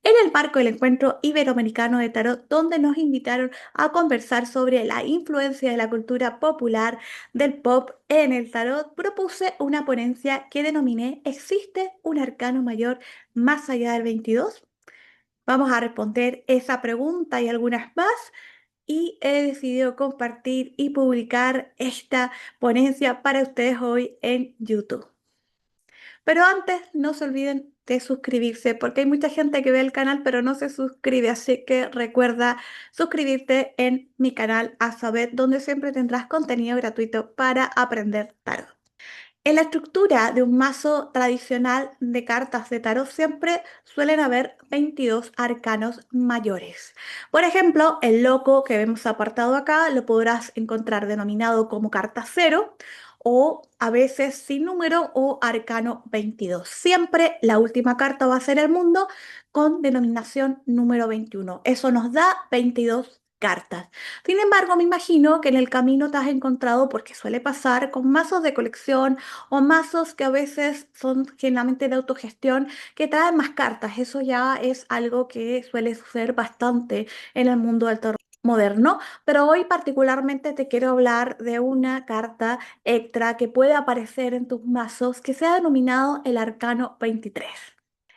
en el marco del Encuentro Iberoamericano de Tarot, donde nos invitaron a conversar sobre la influencia de la cultura popular del pop en el tarot, propuse una ponencia que denominé ¿Existe un arcano mayor más allá del 22? Vamos a responder esa pregunta y algunas más y he decidido compartir y publicar esta ponencia para ustedes hoy en YouTube. Pero antes, no se olviden de suscribirse, porque hay mucha gente que ve el canal pero no se suscribe, así que recuerda suscribirte en mi canal Azabeth, donde siempre tendrás contenido gratuito para aprender tarot. En la estructura de un mazo tradicional de cartas de tarot siempre suelen haber 22 arcanos mayores. Por ejemplo, el loco que vemos apartado acá lo podrás encontrar denominado como carta cero o a veces sin número o arcano 22. Siempre la última carta va a ser el mundo con denominación número 21. Eso nos da 22 cartas. Sin embargo, me imagino que en el camino te has encontrado, porque suele pasar, con mazos de colección o mazos que a veces son generalmente de autogestión que traen más cartas. Eso ya es algo que suele suceder bastante en el mundo del tarot moderno, pero hoy particularmente te quiero hablar de una carta extra que puede aparecer en tus mazos que se ha denominado el arcano 23.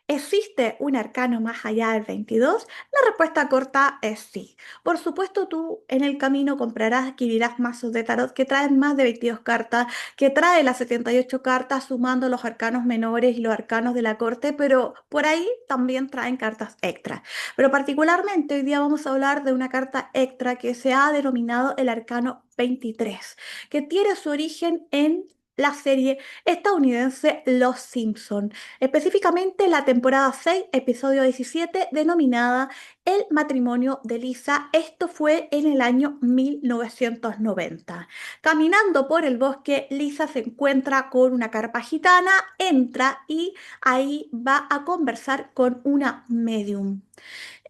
¿Existe un arcano más allá del 22? La respuesta corta es sí. Por supuesto, tú en el camino comprarás, adquirirás mazos de tarot que traen más de 22 cartas, que trae las 78 cartas sumando los arcanos menores y los arcanos de la corte, pero por ahí también traen cartas extra. Pero particularmente hoy día vamos a hablar de una carta extra que se ha denominado el arcano 23, que tiene su origen en la serie estadounidense Los Simpson, específicamente la temporada 6, episodio 17, denominada El matrimonio de Lisa. Esto fue en el año 1990. Caminando por el bosque, Lisa se encuentra con una carpa gitana, entra y ahí va a conversar con una medium.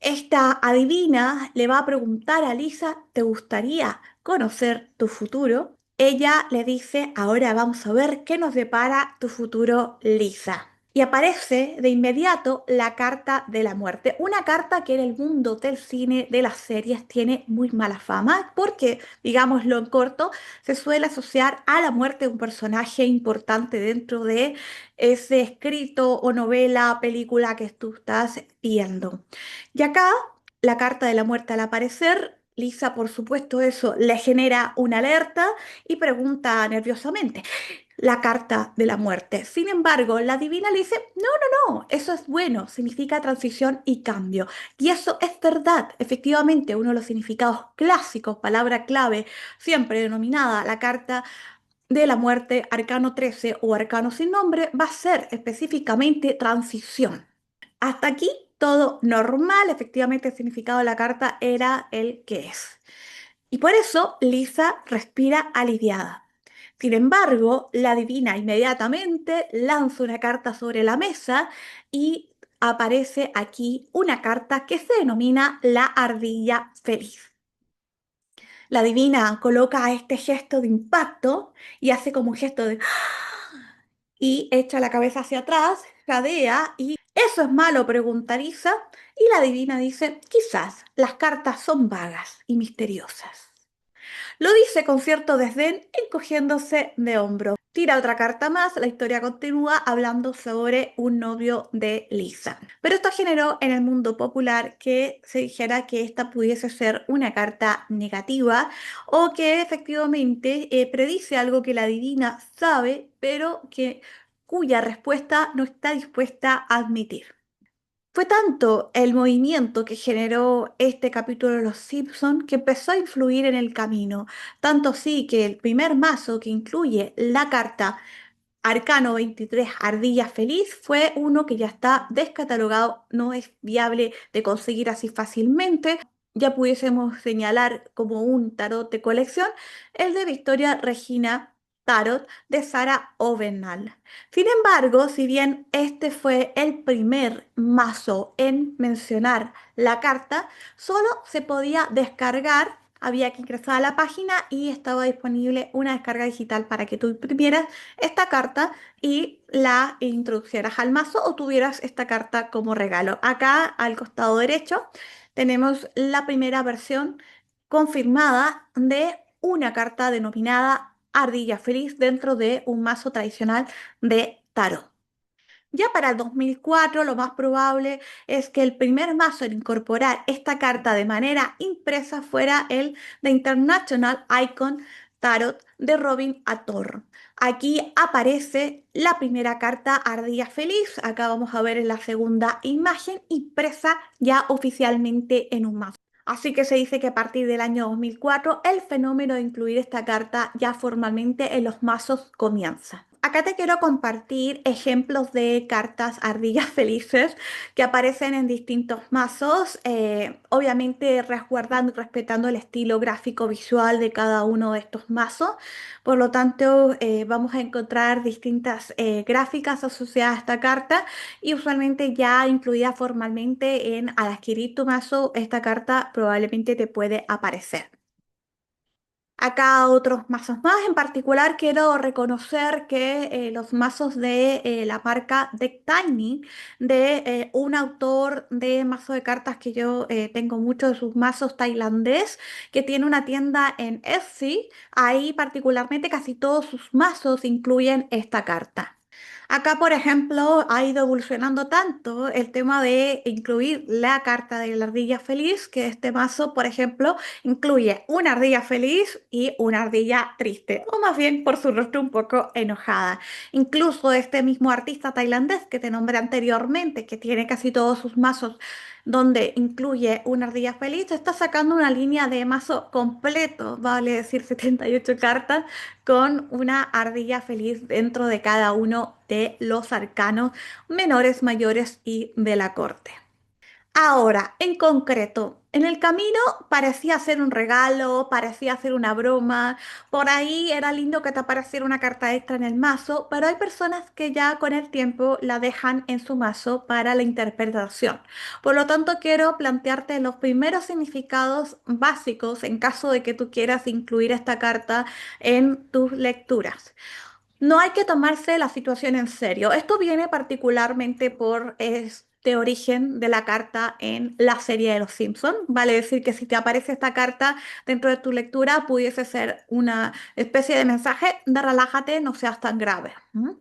Esta adivina le va a preguntar a Lisa, ¿te gustaría conocer tu futuro? Ella le dice, ahora vamos a ver qué nos depara tu futuro, Lisa. Y aparece de inmediato la carta de la muerte, una carta que en el mundo del cine, de las series, tiene muy mala fama porque, digámoslo en corto, se suele asociar a la muerte de un personaje importante dentro de ese escrito o novela, película que tú estás viendo. Y acá, la carta de la muerte al aparecer, Lisa, por supuesto, eso le genera una alerta y pregunta nerviosamente, la carta de la muerte. Sin embargo, la divina le dice, no, no, no, eso es bueno, significa transición y cambio. Y eso es verdad. Efectivamente, uno de los significados clásicos, palabra clave, siempre denominada la carta de la muerte, arcano 13 o arcano sin nombre, va a ser específicamente transición. Hasta aquí todo normal, efectivamente el significado de la carta era el que es. Y por eso Lisa respira aliviada. Sin embargo, la divina inmediatamente lanza una carta sobre la mesa y aparece aquí una carta que se denomina la ardilla feliz. La divina coloca este gesto de impacto y hace como un gesto de y echa la cabeza hacia atrás, jadea y ¿eso es malo?, pregunta Lisa, y la divina dice, quizás las cartas son vagas y misteriosas. Lo dice con cierto desdén, encogiéndose de hombro. Tira otra carta más, la historia continúa hablando sobre un novio de Lisa. Pero esto generó en el mundo popular que se dijera que esta pudiese ser una carta negativa o que efectivamente predice algo que la divina sabe, pero que cuya respuesta no está dispuesta a admitir. Fue tanto el movimiento que generó este capítulo de Los Simpson que empezó a influir en el camino, tanto así que el primer mazo que incluye la carta Arcano 23 Ardilla Feliz fue uno que ya está descatalogado, no es viable de conseguir así fácilmente. Ya pudiésemos señalar como un tarot de colección el de Victoria Regina Tarot de Sarah Ovenall. Sin embargo, si bien este fue el primer mazo en mencionar la carta, solo se podía descargar había que ingresar a la página y estaba disponible una descarga digital para que tú imprimieras esta carta y la introducieras al mazo o tuvieras esta carta como regalo. Acá al costado derecho tenemos la primera versión confirmada de una carta denominada Ardilla Feliz dentro de un mazo tradicional de tarot. Ya para el 2004, lo más probable es que el primer mazo en incorporar esta carta de manera impresa fuera el The International Icon Tarot de Robin Ator. Aquí aparece la primera carta Ardilla Feliz. Acá vamos a ver en la segunda imagen impresa ya oficialmente en un mazo. Así que se dice que a partir del año 2004 el fenómeno de incluir esta carta ya formalmente en los mazos comienza. Acá te quiero compartir ejemplos de cartas ardillas felices que aparecen en distintos mazos, obviamente resguardando y respetando el estilo gráfico visual de cada uno de estos mazos. Por lo tanto, vamos a encontrar distintas gráficas asociadas a esta carta y usualmente ya incluida formalmente al adquirir tu mazo, esta carta probablemente te puede aparecer. Acá otros mazos más, en particular quiero reconocer que los mazos de la marca Deck Tiny, de un autor de mazo de cartas que yo tengo muchos de sus mazos tailandés, que tiene una tienda en Etsy, ahí particularmente casi todos sus mazos incluyen esta carta. Acá, por ejemplo, ha ido evolucionando tanto el tema de incluir la carta de la ardilla feliz, que este mazo, por ejemplo, incluye una ardilla feliz y una ardilla triste, o más bien por su rostro un poco enojada. Incluso este mismo artista tailandés que te nombré anteriormente, que tiene casi todos sus mazos donde incluye una ardilla feliz, está sacando una línea de mazo completo, vale decir 78 cartas, con una ardilla feliz dentro de cada uno de los arcanos menores, mayores y de la corte. Ahora, en concreto, en el camino parecía ser un regalo, parecía ser una broma, por ahí era lindo que te apareciera una carta extra en el mazo, pero hay personas que ya con el tiempo la dejan en su mazo para la interpretación. Por lo tanto, quiero plantearte los primeros significados básicos en caso de que tú quieras incluir esta carta en tus lecturas. No hay que tomarse la situación en serio. Esto viene particularmente por este origen de la carta en la serie de Los Simpson. Vale decir que si te aparece esta carta dentro de tu lectura, pudiese ser una especie de mensaje de relájate, no seas tan grave. ¿M?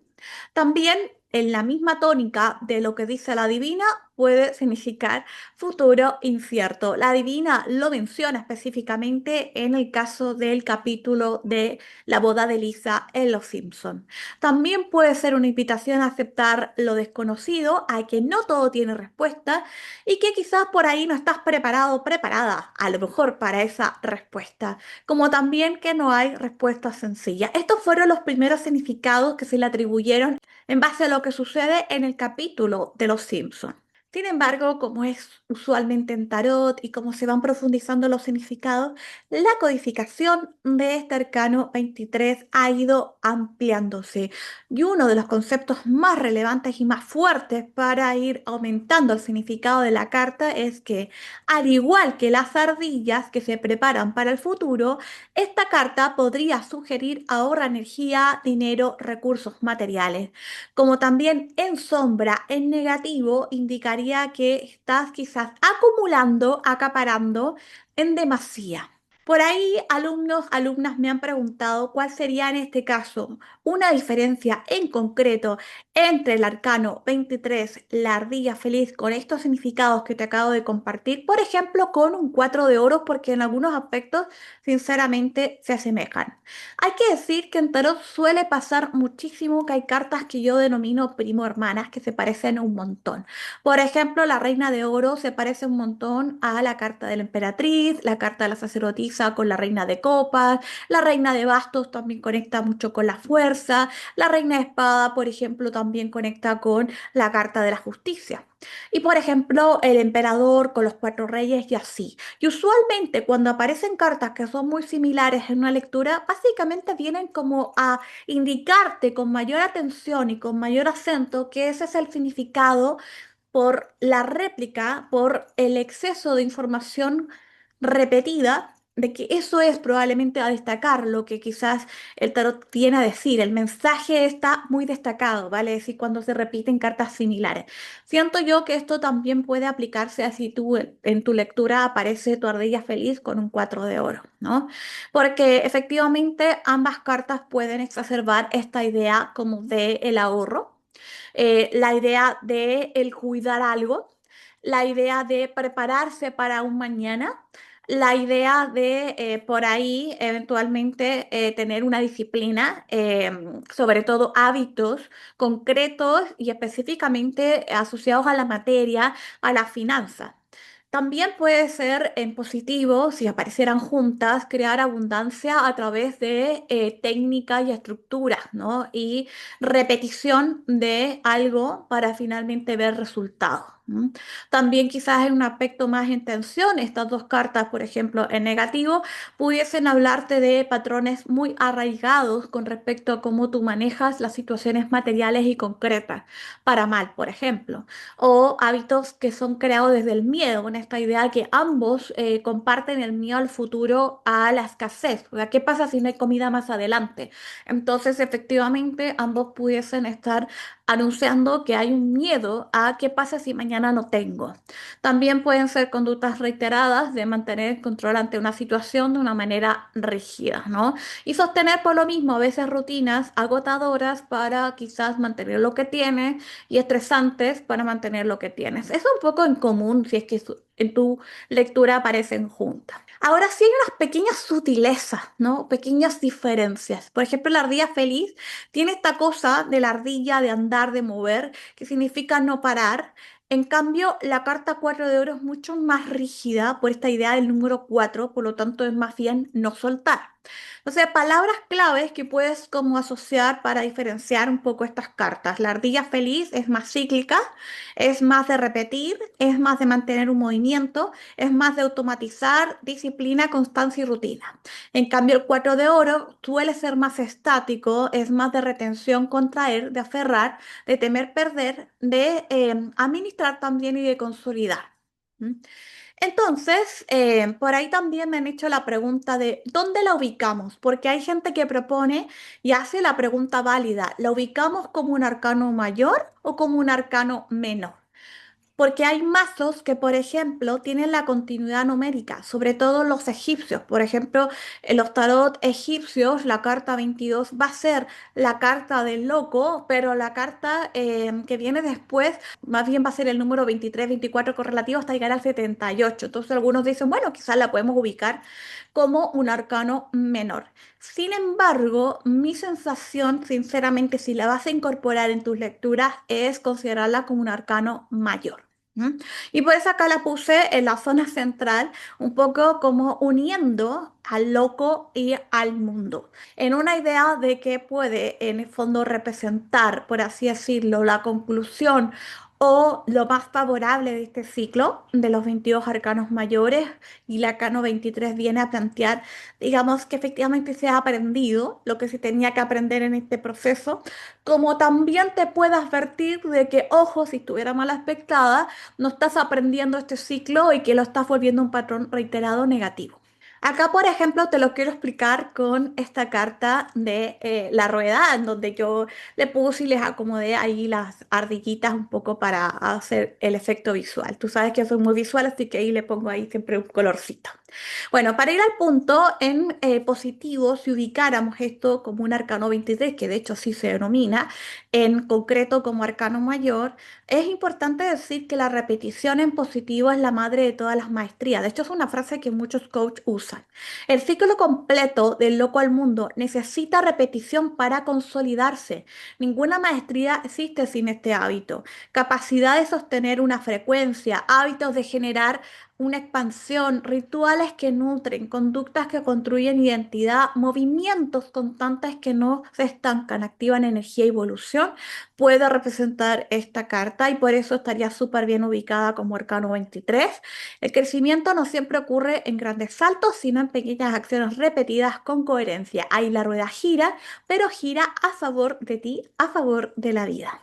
También en la misma tónica de lo que dice la divina puede significar futuro incierto. La divina lo menciona específicamente en el caso del capítulo de la boda de Lisa en Los Simpson. También puede ser una invitación a aceptar lo desconocido, a que no todo tiene respuesta y que quizás por ahí no estás preparado o preparada a lo mejor para esa respuesta, como también que no hay respuesta sencilla. Estos fueron los primeros significados que se le atribuyeron en base a lo que sucede en el capítulo de Los Simpson. Sin embargo, como es usualmente en tarot y como se van profundizando los significados, la codificación de este arcano 23 ha ido ampliándose. Y uno de los conceptos más relevantes y más fuertes para ir aumentando el significado de la carta es que, al igual que las ardillas que se preparan para el futuro, esta carta podría sugerir ahorra energía, dinero, recursos materiales. Como también en sombra, en negativo, indicaría que estás quizás acumulando, acaparando en demasía. Por ahí, alumnos, alumnas me han preguntado cuál sería en este caso una diferencia en concreto entre el arcano 23, la ardilla feliz, con estos significados que te acabo de compartir, por ejemplo, con un 4 de oros, porque en algunos aspectos, sinceramente, se asemejan. Hay que decir que en tarot suele pasar muchísimo que hay cartas que yo denomino primo hermanas que se parecen un montón. Por ejemplo, la reina de oro se parece un montón a la carta de la emperatriz, la carta de la sacerdotisa con la reina de copas, la reina de bastos también conecta mucho con la fuerza, la reina de espada, por ejemplo, también conecta con la carta de la justicia. Y por ejemplo, el emperador con los cuatro reyes y así. Y usualmente cuando aparecen cartas que son muy similares en una lectura, básicamente vienen como a indicarte con mayor atención y con mayor acento que ese es el significado por la réplica, por el exceso de información repetida de que eso es probablemente a destacar lo que quizás el tarot tiene a decir. El mensaje está muy destacado, ¿vale? Es decir, cuando se repiten cartas similares. Siento yo que esto también puede aplicarse a si tú en tu lectura aparece tu ardilla feliz con un 4 de oro, ¿no? Porque efectivamente ambas cartas pueden exacerbar esta idea como de el ahorro, la idea de el cuidar algo, la idea de prepararse para un mañana, la idea de por ahí eventualmente tener una disciplina, sobre todo hábitos concretos y específicamente asociados a la materia, a la finanza. También puede ser en positivo, si aparecieran juntas, crear abundancia a través de técnicas y estructuras, ¿no? Y repetición de algo para finalmente ver resultados. ¿M? También quizás en un aspecto más en tensión, estas dos cartas, por ejemplo, en negativo, pudiesen hablarte de patrones muy arraigados con respecto a cómo tú manejas las situaciones materiales y concretas, para mal, por ejemplo, o hábitos que son creados desde el miedo, con esta idea que ambos comparten el miedo al futuro, a la escasez. O sea, ¿qué pasa si no hay comida más adelante? Entonces, efectivamente, ambos pudiesen estar anunciando que hay un miedo a qué pasa si mañana no tengo. También pueden ser conductas reiteradas de mantener el control ante una situación de una manera rígida, ¿no? Y sostener por lo mismo a veces rutinas agotadoras para quizás mantener lo que tienes y estresantes para mantener lo que tienes. Es un poco en común si es que en tu lectura aparecen juntas. Ahora sí hay unas pequeñas sutilezas, ¿no? Pequeñas diferencias. Por ejemplo, la ardilla feliz tiene esta cosa de la ardilla de andar, de mover, que significa no parar. En cambio, la carta 4 de oro es mucho más rígida por esta idea del número 4, por lo tanto es más bien no soltar. O sea, palabras claves que puedes como asociar para diferenciar un poco estas cartas. La ardilla feliz es más cíclica, es más de repetir, es más de mantener un movimiento, es más de automatizar, disciplina, constancia y rutina. En cambio, el 4 de oro suele ser más estático, es más de retención, contraer, de aferrar, de temer perder, de administrar también y de consolidar. ¿Mm? Entonces, por ahí también me han hecho la pregunta de ¿dónde la ubicamos? Porque hay gente que propone y hace la pregunta válida, ¿la ubicamos como un arcano mayor o como un arcano menor? Porque hay mazos que, por ejemplo, tienen la continuidad numérica, sobre todo los egipcios. Por ejemplo, en los tarot egipcios, la carta 22 va a ser la carta del loco, pero la carta que viene después, más bien va a ser el número 23, 24 correlativo hasta llegar al 78. Entonces algunos dicen, bueno, quizás la podemos ubicar como un arcano menor. Sin embargo, mi sensación, sinceramente, si la vas a incorporar en tus lecturas, es considerarla como un arcano mayor. ¿Mm? Y pues acá la puse en la zona central, un poco como uniendo al loco y al mundo, en una idea de que puede en el fondo representar, por así decirlo, la conclusión o lo más favorable de este ciclo de los 22 arcanos mayores, y el arcano 23 viene a plantear, digamos, que efectivamente se ha aprendido lo que se tenía que aprender en este proceso, como también te puede advertir de que, ojo, si estuviera mal aspectada, no estás aprendiendo este ciclo y que lo estás volviendo un patrón reiterado negativo. Acá, por ejemplo, te lo quiero explicar con esta carta de la rueda, en donde yo le puse y les acomodé ahí las ardillitas un poco para hacer el efecto visual. Tú sabes que yo soy muy visual, así que ahí le pongo ahí siempre un colorcito. Bueno, para ir al punto, en positivo, si ubicáramos esto como un arcano 23, que de hecho así se denomina, en concreto como arcano mayor, es importante decir que la repetición en positivo es la madre de todas las maestrías. De hecho, es una frase que muchos coaches usan. El ciclo completo del loco al mundo necesita repetición para consolidarse. Ninguna maestría existe sin este hábito. Capacidad de sostener una frecuencia, hábitos de generar una expansión, rituales que nutren, conductas que construyen identidad, movimientos constantes que no se estancan, activan energía y evolución, puede representar esta carta y por eso estaría súper bien ubicada como arcano 23. El crecimiento no siempre ocurre en grandes saltos, sino en pequeñas acciones repetidas con coherencia. Ahí la rueda gira, pero gira a favor de ti, a favor de la vida.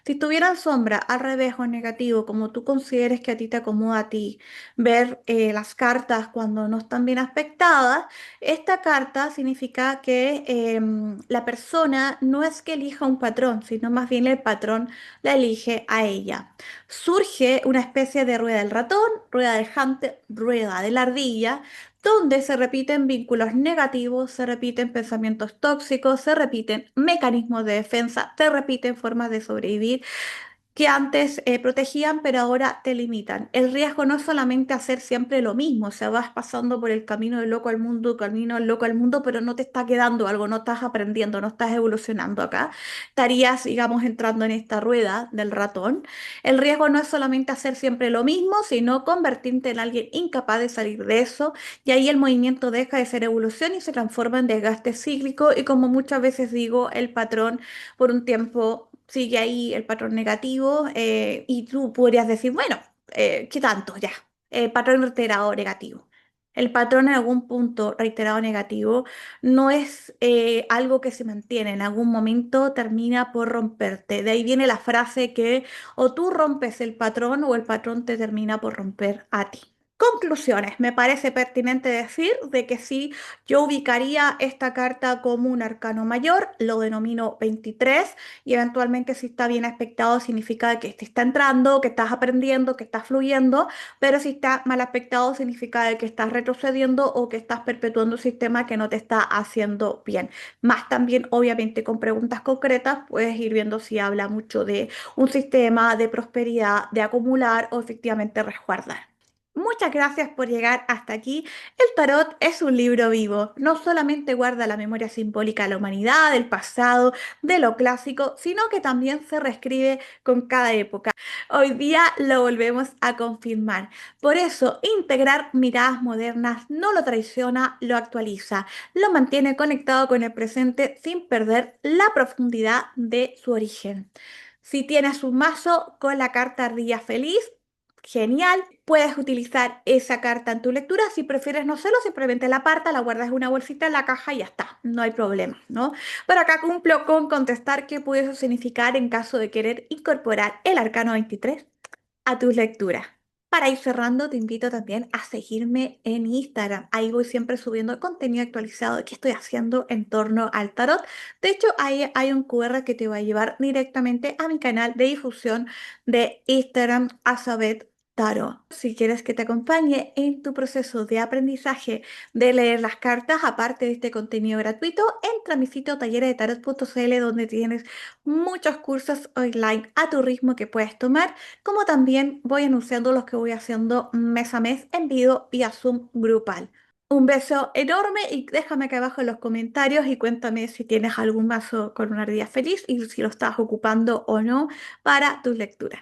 Si tuvieran sombra al revés o negativo, como tú consideres que a ti te acomoda a ti, ver las cartas cuando no están bien aspectadas, esta carta significa que la persona no es que elija un patrón, sino más bien el patrón la elige a ella. Surge una especie de rueda del ratón, rueda del hámster, rueda de la ardilla, donde se repiten vínculos negativos, se repiten pensamientos tóxicos, se repiten mecanismos de defensa, se repiten formas de sobrevivir que antes protegían, pero ahora te limitan. El riesgo no es solamente hacer siempre lo mismo, o sea, vas pasando por el camino del loco al mundo, camino del loco al mundo, pero no te está quedando algo, no estás aprendiendo, no estás evolucionando acá. Estarías, digamos, entrando en esta rueda del ratón. El riesgo no es solamente hacer siempre lo mismo, sino convertirte en alguien incapaz de salir de eso, y ahí el movimiento deja de ser evolución y se transforma en desgaste cíclico, y como muchas veces digo, el patrón por un tiempo sigue ahí el patrón negativo y tú podrías decir, bueno, ¿qué tanto? Ya, patrón reiterado negativo. El patrón en algún punto reiterado negativo no es algo que se mantiene, en algún momento termina por romperte. De ahí viene la frase que o tú rompes el patrón o el patrón te termina por romper a ti. Conclusiones. Me parece pertinente decir de que sí, yo ubicaría esta carta como un arcano mayor, lo denomino 23 y eventualmente si está bien aspectado significa que te está entrando, que estás aprendiendo, que estás fluyendo, pero si está mal aspectado significa de que estás retrocediendo o que estás perpetuando un sistema que no te está haciendo bien. Más también, obviamente, con preguntas concretas puedes ir viendo si habla mucho de un sistema de prosperidad, de acumular o efectivamente resguardar. Muchas gracias por llegar hasta aquí. El tarot es un libro vivo. No solamente guarda la memoria simbólica de la humanidad, del pasado, de lo clásico, sino que también se reescribe con cada época. Hoy día lo volvemos a confirmar. Por eso, integrar miradas modernas no lo traiciona, lo actualiza, lo mantiene conectado con el presente sin perder la profundidad de su origen. Si tienes un mazo con la carta Ardilla Feliz, genial, puedes utilizar esa carta en tu lectura. Si prefieres no hacerlo, simplemente la aparta, la guardas en una bolsita en la caja y ya está, no hay problema, ¿no? Pero acá cumplo con contestar qué puede eso significar en caso de querer incorporar el arcano 23 a tus lecturas. Para ir cerrando, te invito también a seguirme en Instagram. Ahí voy siempre subiendo contenido actualizado de qué estoy haciendo en torno al tarot. De hecho, ahí hay un QR que te va a llevar directamente a mi canal de difusión de Instagram, Azabeth Tarot. Si quieres que te acompañe en tu proceso de aprendizaje de leer las cartas, aparte de este contenido gratuito, entra a mi sitio talleresdetarot.cl donde tienes muchos cursos online a tu ritmo que puedes tomar, como también voy anunciando los que voy haciendo mes a mes en vivo vía Zoom grupal. Un beso enorme y déjame acá abajo en los comentarios y cuéntame si tienes algún mazo con una ardilla feliz y si lo estás ocupando o no para tus lecturas.